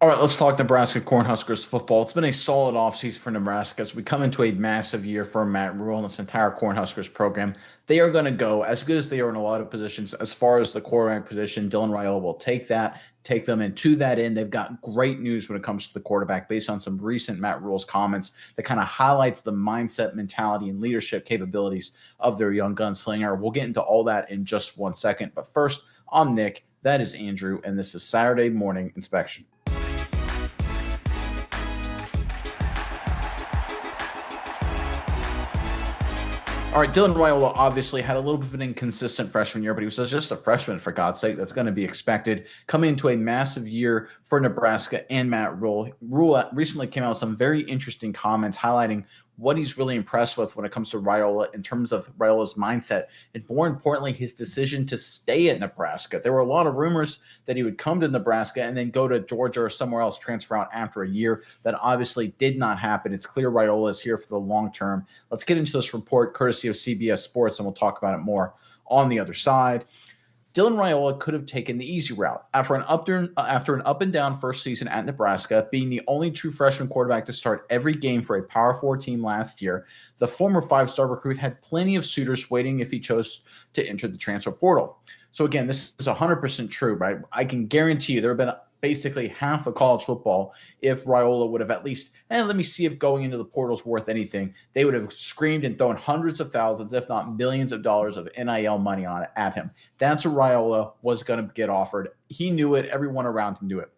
All right, let's talk Nebraska Cornhuskers football. It's been a solid offseason for Nebraska as we come into a massive year for Matt Rhule and this entire Cornhuskers program. They are going to go as good as they are in a lot of positions. As far as the quarterback position, Dylan Railola will take them, and to that end, they've got great news when it comes to the quarterback based on some recent Matt Rhule's comments that kind of highlights the mindset, mentality, and leadership capabilities of their young gunslinger. We'll get into all that in just 1 second, but first, I'm Nick. That is Andrew, and this is Saturday Morning Inspection. All right, Dylan Raiola obviously had a little bit of an inconsistent freshman year, but he was just a freshman, for God's sake. That's going to be expected. Coming into a massive year for Nebraska and Matt Rhule. Rhule recently came out with some very interesting comments highlighting what he's really impressed with when it comes to Raiola in terms of Raiola's mindset, and more importantly, his decision to stay at Nebraska. There were a lot of rumors that he would come to Nebraska and then go to Georgia or somewhere else, transfer out after a year. That obviously did not happen. It's clear Raiola is here for the long term. Let's get into this report courtesy of CBS Sports, and we'll talk about it more on the other side. Dylan Raiola could have taken the easy route. After an up and down first season at Nebraska, being the only true freshman quarterback to start every game for a Power 4 team last year, the former five-star recruit had plenty of suitors waiting if he chose to enter the transfer portal. So again, this is 100% true, right? I can guarantee you there have been basically half of college football if Raiola would have at least, let me see if going into the portal is worth anything. They would have screamed and thrown hundreds of thousands, if not millions of dollars of NIL money on it at him. That's what Raiola was going to get offered. He knew it. Everyone around him knew it.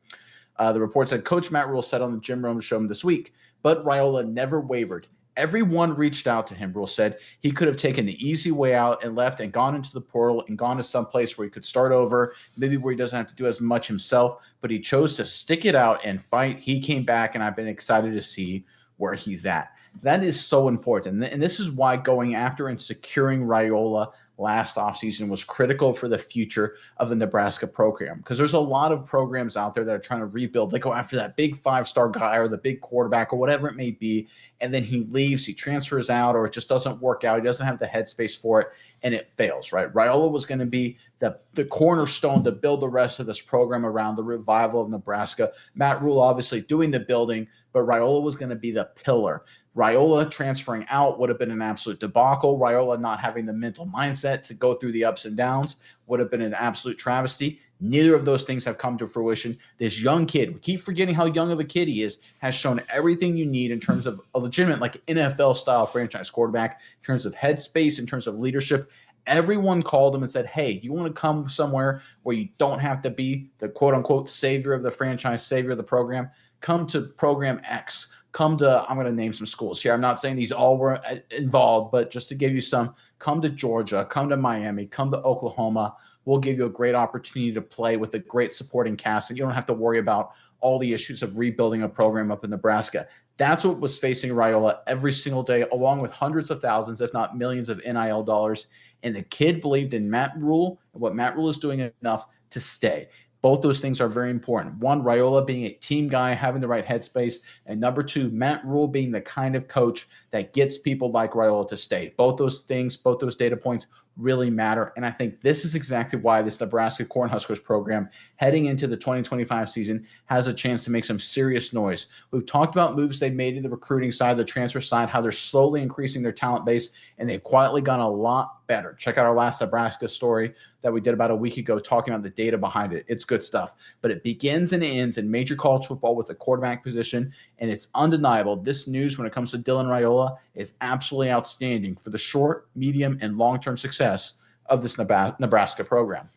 The report said Coach Matt Rhule said on the Jim Rome show this week, but Raiola never wavered. Everyone reached out to him. Rhule said he could have taken the easy way out and left and gone into the portal and gone to some place where he could start over, maybe where he doesn't have to do as much himself, but he chose to stick it out and fight. He came back, and I've been excited to see where he's at. That is so important. And this is why going after and securing Raiola last offseason was critical for the future of the Nebraska program, because there's a lot of programs out there that are trying to rebuild. They go after that big five-star guy or the big quarterback or whatever it may be, and then he leaves, he transfers out, or it just doesn't work out. He doesn't have the headspace for it, and it fails, right? Raiola was going to be the cornerstone to build the rest of this program around the revival of Nebraska. Matt Rhule obviously doing the building, but Raiola was going to be the pillar. Raiola transferring out would have been an absolute debacle. Raiola not having the mental mindset to go through the ups and downs would have been an absolute travesty. Neither of those things have come to fruition. This young kid, we keep forgetting how young of a kid he is, has shown everything you need in terms of a legitimate, like NFL-style franchise quarterback, in terms of headspace, in terms of leadership. Everyone called him and said, hey, you want to come somewhere where you don't have to be the quote-unquote savior of the franchise, savior of the program? Come to program X. Come to, I'm going to name some schools here. I'm not saying these all were involved, but just to give you some, come to Georgia, come to Miami, come to Oklahoma. We'll give you a great opportunity to play with a great supporting cast, and you don't have to worry about all the issues of rebuilding a program up in Nebraska. That's what was facing Raiola every single day, along with hundreds of thousands, if not millions of NIL dollars. And the kid believed in Matt Rhule and what Matt Rhule is doing enough to stay. Both those things are very important. One, Raiola being a team guy, having the right headspace. And number two, Matt Rhule being the kind of coach that gets people like Raiola to stay. Both those things, both those data points really matter. And I think this is exactly why this Nebraska Cornhuskers program heading into the 2025 season has a chance to make some serious noise. We've talked about moves they've made in the recruiting side, the transfer side, how they're slowly increasing their talent base, and they've quietly gone a lot better. Check out our last Nebraska story that we did about a week ago talking about the data behind it. It's good stuff. But it begins and ends in major college football with the quarterback position, and it's undeniable. This news when it comes to Dylan Railola is absolutely outstanding for the short, medium, and long-term success of this Nebraska program.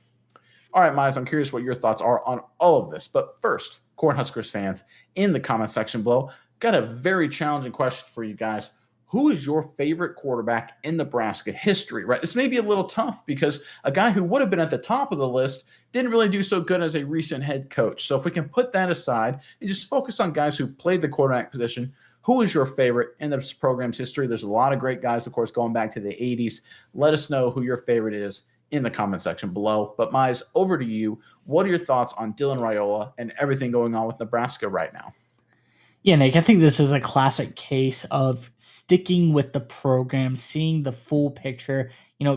All right, Miles, I'm curious what your thoughts are on all of this. But first, Cornhuskers fans, in the comment section below, got a very challenging question for you guys. Who is your favorite quarterback in Nebraska history, right? This may be a little tough because a guy who would have been at the top of the list didn't really do so good as a recent head coach. So if we can put that aside and just focus on guys who played the quarterback position, who is your favorite in this program's history? There's a lot of great guys, of course, going back to the 80s. Let us know who your favorite is in the comment section below. But Mize, over to you. What are your thoughts on Dylan Raiola and everything going on with Nebraska right now? Yeah, Nick, I think this is a classic case of sticking with the program, seeing the full picture,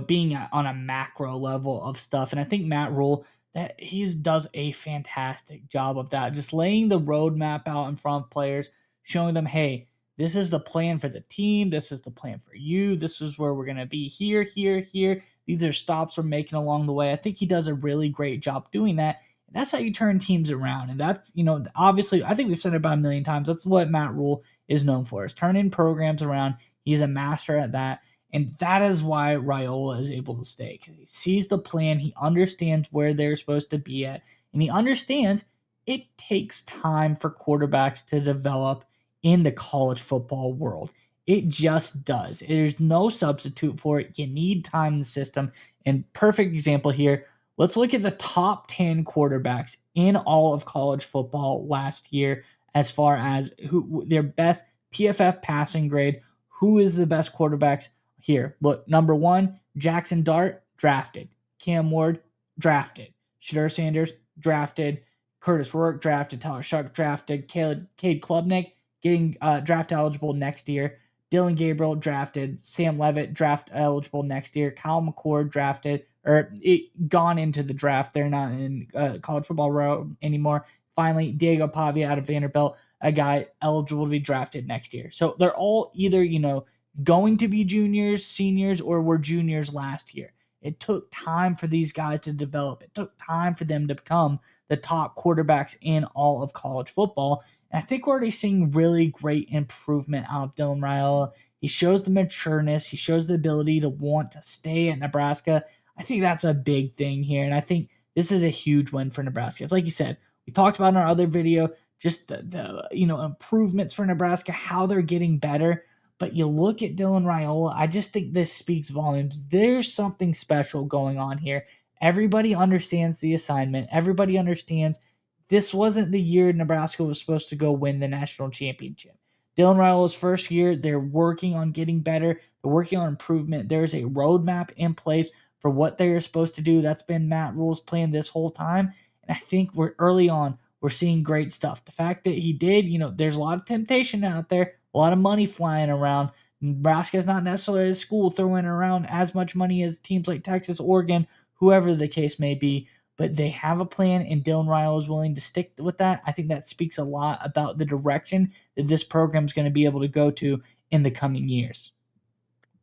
being on a macro level of stuff. And I think Matt Rhule that he does a fantastic job of that, just laying the roadmap out in front of players, showing them, hey, this is the plan for the team. This is the plan for you. This is where we're going to be here, here, here. These are stops we're making along the way. I think he does a really great job doing that. And that's how you turn teams around. And that's, obviously, I think we've said it about a million times. That's what Matt Rhule is known for, is turning programs around. He's a master at that. And that is why Raiola is able to stay, because he sees the plan. He understands where they're supposed to be at. And he understands it takes time for quarterbacks to develop in the college football world. It just does. There's no substitute for it. You need time in the system. And perfect example here, let's look at the top 10 quarterbacks in all of college football last year as far as who their best PFF passing grade. Who is the best quarterbacks here? Look, number 1, Jackson Dart, drafted. Cam Ward, drafted. Shedeur Sanders, drafted. Curtis Rourke, drafted. Tyler Shuck, drafted. Cade Klubnik, getting draft eligible next year. Dylan Gabriel, drafted. Sam Levitt, draft eligible next year. Kyle McCord, drafted, or gone into the draft. They're not in college football row anymore. Finally, Diego Pavia out of Vanderbilt, a guy eligible to be drafted next year. So they're all either, going to be juniors, seniors, or were juniors last year. It took time for these guys to develop. It took time for them to become the top quarterbacks in all of college football. And I think we're already seeing really great improvement out of Dylan Railola. He shows the matureness. He shows the ability to want to stay at Nebraska. I think that's a big thing here. And I think this is a huge win for Nebraska. It's like you said, we talked about in our other video, just the improvements for Nebraska, how they're getting better. But you look at Dylan Raiola, I just think this speaks volumes. There's something special going on here. Everybody understands the assignment. Everybody understands this wasn't the year Nebraska was supposed to go win the national championship. Dylan Raiola first year, they're working on getting better. They're working on improvement. There's a roadmap in place for what they're supposed to do. That's been Matt Rhule's plan this whole time. And I think we're early on. We're seeing great stuff. The fact that he did, there's a lot of temptation out there, a lot of money flying around. Nebraska is not necessarily a school throwing around as much money as teams like Texas, Oregon, whoever the case may be. But they have a plan, and Dylan Railola is willing to stick with that. I think that speaks a lot about the direction that this program is going to be able to go to in the coming years.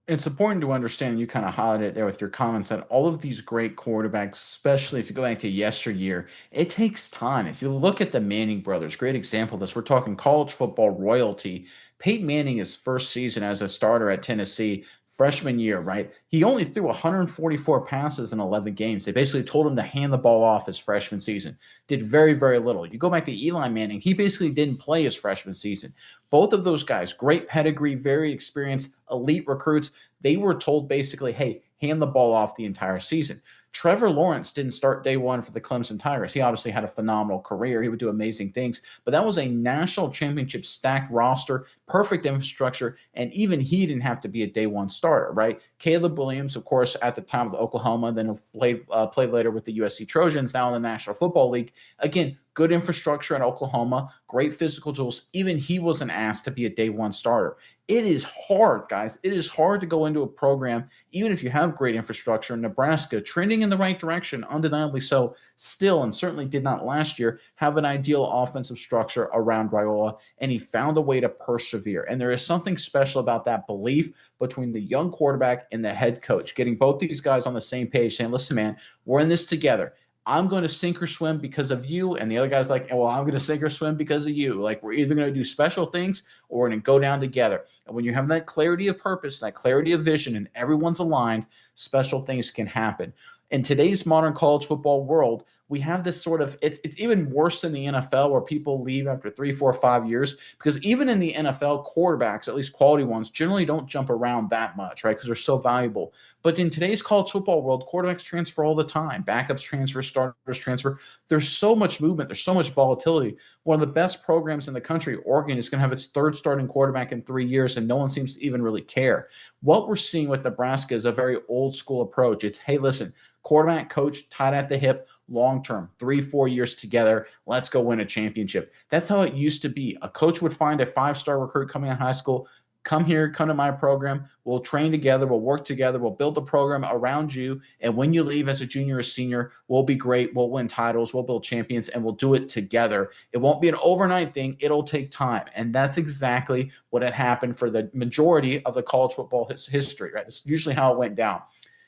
It's important to understand, you kind of highlighted it there with your comments, that all of these great quarterbacks, especially if you go back to yesteryear, it takes time. If you look at the Manning brothers, great example of this, we're talking college football royalty. Peyton Manning, his first season as a starter at Tennessee, freshman year, right? He only threw 144 passes in 11 games. They basically told him to hand the ball off his freshman season. Did very, very little. You go back to Eli Manning, he basically didn't play his freshman season. Both of those guys, great pedigree, very experienced, elite recruits. They were told basically, hey, hand the ball off the entire season. Trevor Lawrence didn't start day one for the Clemson Tigers. He obviously had a phenomenal career. He would do amazing things, but that was a national championship stacked roster, perfect infrastructure, and even he didn't have to be a day one starter, right? Caleb Williams, of course, at the time with Oklahoma, then played later with the USC Trojans, now in the National Football League. Again, good infrastructure in Oklahoma, great physical tools. Even he wasn't asked to be a day one starter. It is hard, guys. It is hard to go into a program, even if you have great infrastructure. Nebraska, trending in the right direction, undeniably so, still, and certainly did not last year, have an ideal offensive structure around Raiola, and he found a way to persevere. And there is something special about that belief between the young quarterback and the head coach, getting both these guys on the same page, saying, listen, man, we're in this together. I'm going to sink or swim because of you. And the other guy's like, well, I'm going to sink or swim because of you. Like, we're either going to do special things or we're going to go down together. And when you have that clarity of purpose, that clarity of vision, and everyone's aligned, special things can happen. In today's modern college football world, we have this sort of, it's even worse than the NFL, where people leave after 3, 4, 5 years, because even in the NFL, quarterbacks, at least quality ones, generally don't jump around that much, right? Because they're so valuable. But in today's college football world, quarterbacks transfer all the time. Backups transfer, starters transfer. There's so much movement. There's so much volatility. One of the best programs in the country, Oregon, is going to have its third starting quarterback in 3 years, and no one seems to even really care. What we're seeing with Nebraska is a very old school approach. It's, hey, listen, quarterback, coach, tied at the hip, long-term, 3-4 years together. Let's go win a championship. That's how it used to be. A coach would find a 5-star recruit coming out of high school, come here, come to my program. We'll train together. We'll work together. We'll build the program around you. And when you leave as a junior or senior, we'll be great. We'll win titles. We'll build champions, and we'll do it together. It won't be an overnight thing. It'll take time. And that's exactly what had happened for the majority of the college football history, right? It's usually how it went down.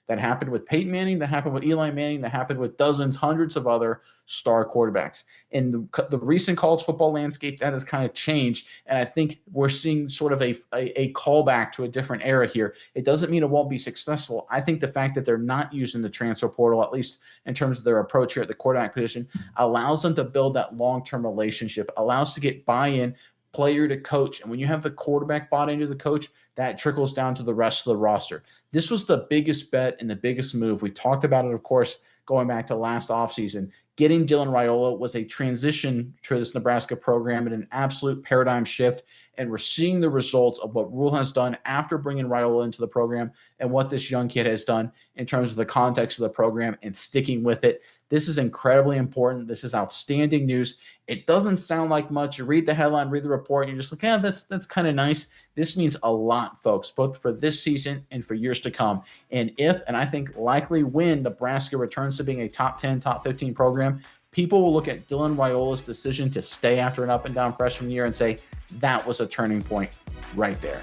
That happened with Peyton Manning, that happened with Eli Manning, that happened with dozens, hundreds of other star quarterbacks. In the recent college football landscape, that has kind of changed, and I think we're seeing sort of a callback to a different era here. It doesn't mean it won't be successful. I think the fact that they're not using the transfer portal, at least in terms of their approach here at the quarterback position, allows them to build that long-term relationship, allows to get buy-in player to coach. And when you have the quarterback bought into the coach, that trickles down to the rest of the roster. This was the biggest bet and the biggest move. We talked about it, of course, going back to last offseason. Getting Dylan Railola was a transition to this Nebraska program and an absolute paradigm shift. And we're seeing the results of what Rhule has done after bringing Raiola into the program and what this young kid has done in terms of the context of the program and sticking with it. This is incredibly important. This is outstanding news. It doesn't sound like much. You read the headline, read the report, and you're just like, yeah, that's kind of nice. This means a lot, folks, both for this season and for years to come. And if, and I think likely when, Nebraska returns to being a top 10, top 15 program, people will look at Dylan Raiola's decision to stay after an up and down freshman year and say, that was a turning point right there.